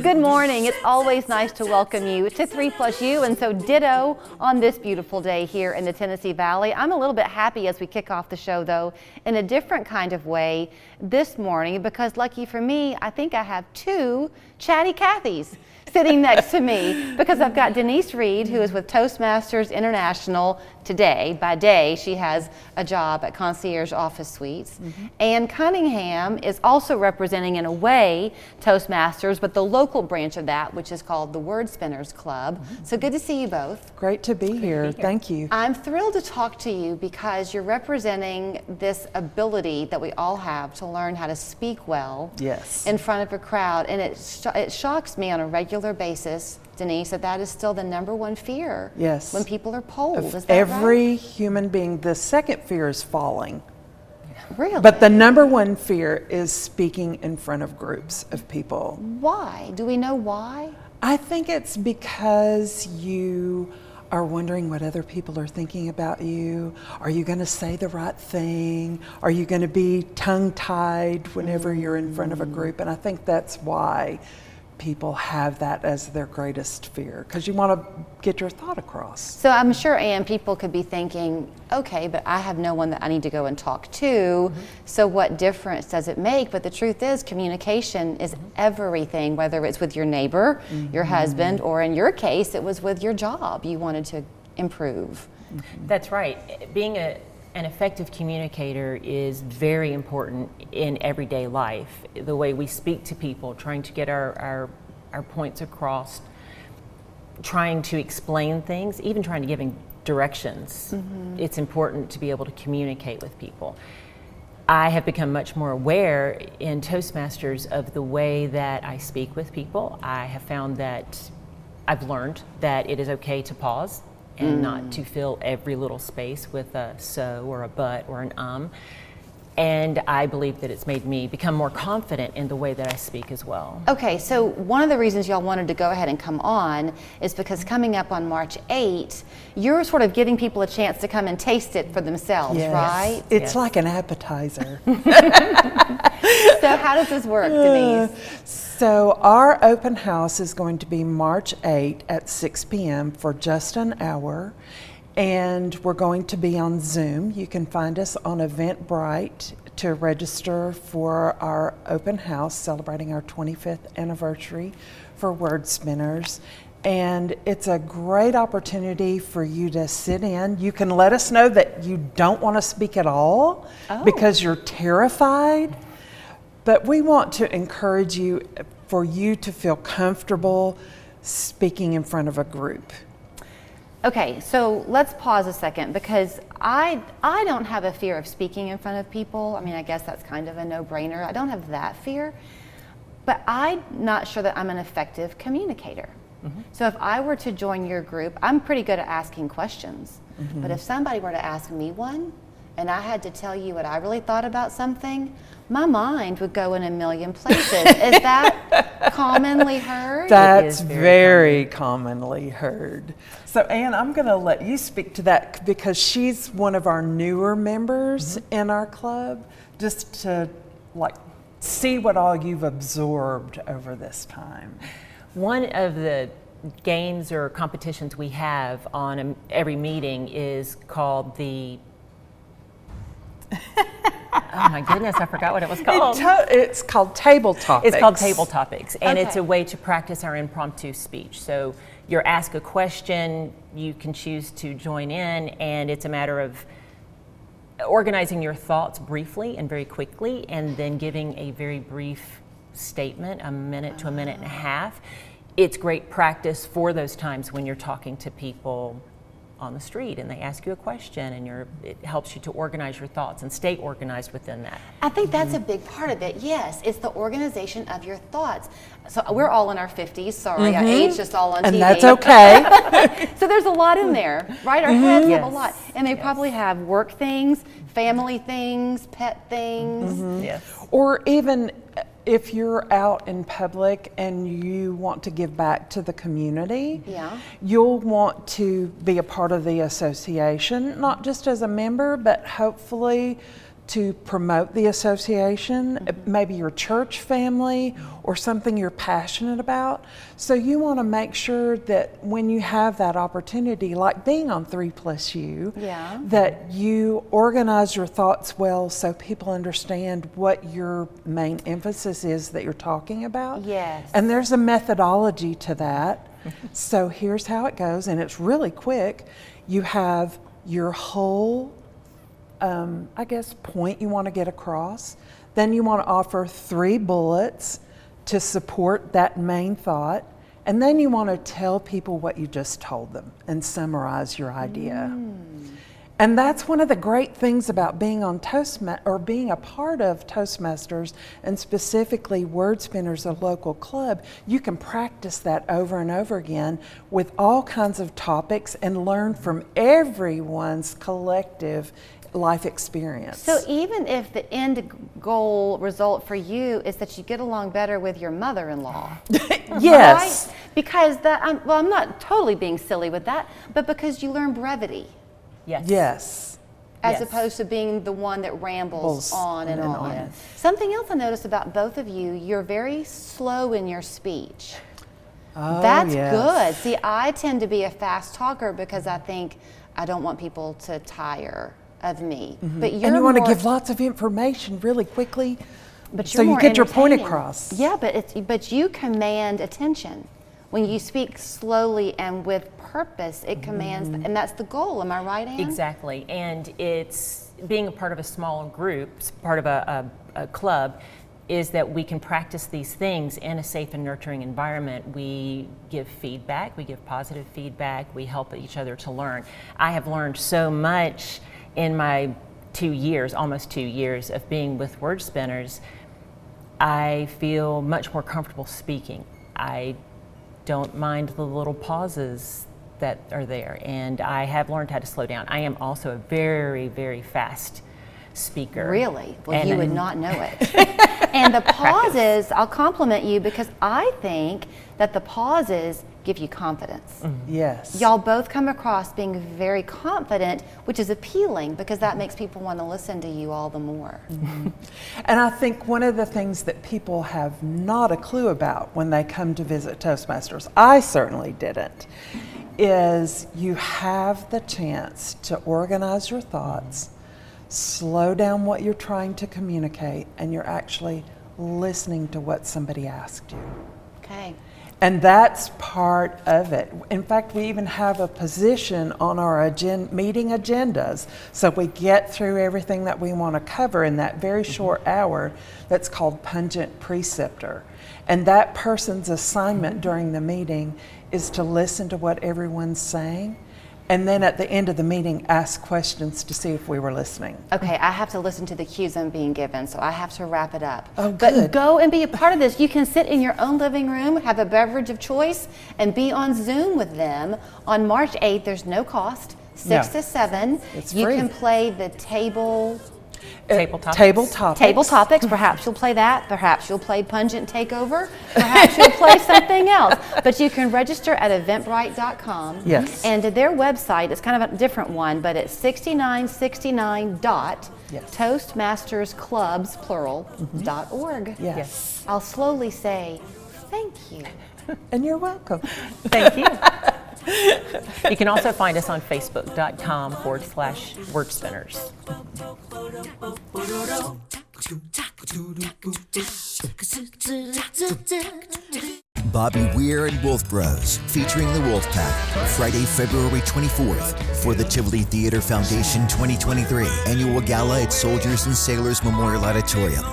Good morning. It's always nice to welcome you to 3+U, and so ditto on this beautiful day here in the Tennessee Valley. I'm a little bit happy as we kick off the show, though, in a different kind of way this morning, because lucky for me, I think I have two chatty Cathys sitting next to me, because I've got Denise Reed, who is with Toastmasters International today. By day, she has a job at Concierge Office Suites. Ann Cunningham is also representing, in a way, Toastmasters, but the local branch of that, which is called the Wordspinners Club. So good to see you both. Great to be here. Thank you. I'm thrilled to talk to you because you're representing this ability that we all have to learn how to speak well in front of a crowd. And it shocks me on a regular basis, Denise, that is still the #1 fear when people are polled. Is that every right? human being, the second fear is falling. Really? But the #1 fear is speaking in front of groups of people. Why? Do we know why? I think it's because you are wondering what other people are thinking about you. Are you going to say the right thing? Are you going to be tongue-tied whenever you're in front of a group? And I think that's why people have that as their greatest fear, because you want to get your thought across. So I'm sure, Ann, people could be thinking, okay, but I have no one that I need to go and talk to, so what difference does it make? But the truth is, communication is everything, whether it's with your neighbor, your husband, or in your case, it was with your job you wanted to improve. That's right. Being an effective communicator is very important in everyday life. The way we speak to people, trying to get our points across, trying to explain things, even trying to give directions. It's important to be able to communicate with people. I have become much more aware in Toastmasters of the way that I speak with people. I have found that I've learned that it is okay to pause and not to fill every little space with a so or a but or an And I believe that it's made me become more confident in the way that I speak as well. Okay, so one of the reasons y'all wanted to go ahead and come on is because coming up on March 8th, you're sort of giving people a chance to come and taste it for themselves, right? It's like an appetizer. So how does this work, Denise? So our open house is going to be March 8 at 6 p.m. for just an hour. And we're going to be on Zoom. You can find us on Eventbrite to register for our open house celebrating our 25th anniversary for Wordspinners. And it's a great opportunity for you to sit in. You can let us know that you don't want to speak at all because you're terrified. But we want to encourage you for you to feel comfortable speaking in front of a group. Okay, so let's pause a second, because I don't have a fear of speaking in front of people. I mean, I guess that's kind of a no-brainer. I don't have that fear, but I'm not sure that I'm an effective communicator. So if I were to join your group, I'm pretty good at asking questions, but if somebody were to ask me one, and I had to tell you what I really thought about something, my mind would go in a million places. Is that commonly heard? That's very commonly heard. So Ann, I'm going to let you speak to that because she's one of our newer members in our club, just to see what all you've absorbed over this time. One of the games or competitions we have on every meeting is called the oh my goodness, I forgot what it was called. It's called Table Topics. It's called Table Topics, and it's a way to practice our impromptu speech. So you're asked a question, you can choose to join in, and it's a matter of organizing your thoughts briefly and very quickly, and then giving a very brief statement, a minute to a minute and a half. It's great practice for those times when you're talking to people on the street and they ask you a question, and it helps you to organize your thoughts and stay organized within that. I think that's a big part of it. Yes, it's the organization of your thoughts. So we're all in our 50s. Sorry, I aged just all on TV. And that's okay. So there's a lot in there, right? Our heads have a lot. And they probably have work things, family things, pet things. Yes. Or even if you're out in public and you want to give back to the community, you'll want to be a part of the association, not just as a member, but hopefully to promote the association, maybe your church family or something you're passionate about. So you want to make sure that when you have that opportunity, like being on 3+U, that you organize your thoughts well so people understand what your main emphasis is that you're talking about. And there's a methodology to that. So here's how it goes, and it's really quick. You have your whole I guess, point you want to get across. Then you want to offer 3 bullets to support that main thought. And then you want to tell people what you just told them and summarize your idea. And that's one of the great things about being on or being a part of Toastmasters, and specifically Wordspinners, a local club. You can practice that over and over again with all kinds of topics and learn from everyone's collective life experience. So even if the end goal result for you is that you get along better with your mother-in-law, yes, right? Because that, I'm not totally being silly with that, but because you learn brevity. Yes. As opposed to being the one that rambles on and on. Something else I noticed about both of you, you're very slow in your speech. That's good. See, I tend to be a fast talker because I think I don't want people to tire of me. But you're and you want to give lots of information really quickly, so you more get your point entertaining. across. Yeah, but you command attention. When you speak slowly and with purpose, it commands, and that's the goal. Am I right, Ann? Exactly, and it's being a part of a small group, part of a club, is that we can practice these things in a safe and nurturing environment. We give feedback, we give positive feedback, we help each other to learn. I have learned so much in my 2 years, almost 2 years of being with Wordspinners. I feel much more comfortable speaking. I don't mind the little pauses that are there, and I have learned how to slow down. I am also a very, very fast speaker. Really? Well, you would not know it. And the pauses, I'll compliment you because I think that the pauses give you confidence. Yes. Y'all both come across being very confident, which is appealing because that makes people want to listen to you all the more. And I think one of the things that people have not a clue about when they come to visit Toastmasters, I certainly didn't, is you have the chance to organize your thoughts, slow down what you're trying to communicate, and you're actually listening to what somebody asked you. Okay. And that's part of it. In fact, we even have a position on our meeting agendas, so we get through everything that we want to cover in that very short hour that's called Pungent Preceptor. And that person's assignment during the meeting is to listen to what everyone's saying, and then at the end of the meeting, ask questions to see if we were listening. Okay, I have to listen to the cues I'm being given, so I have to wrap it up. Oh, but good. go and be a part of this. You can sit in your own living room, have a beverage of choice, and be on Zoom with them. On March 8th, there's no cost, 6 to 7. It's you free. can play the table topics. Perhaps you'll play that. Perhaps you'll play Pungent Takeover. Perhaps you'll play something else. But you can register at eventbrite.com. Yes. And their website is kind of a different one, but it's 6969.toastmastersclubs, plural.org. Yes. I'll slowly say, thank you. And you're welcome. Thank you. You can also find us on facebook.com/Wordspinners. Bobby Weir and Wolf Bros, featuring the Wolf Pack, Friday, February 24th for the Tivoli Theater Foundation 2023 Annual Gala at Soldiers and Sailors Memorial Auditorium.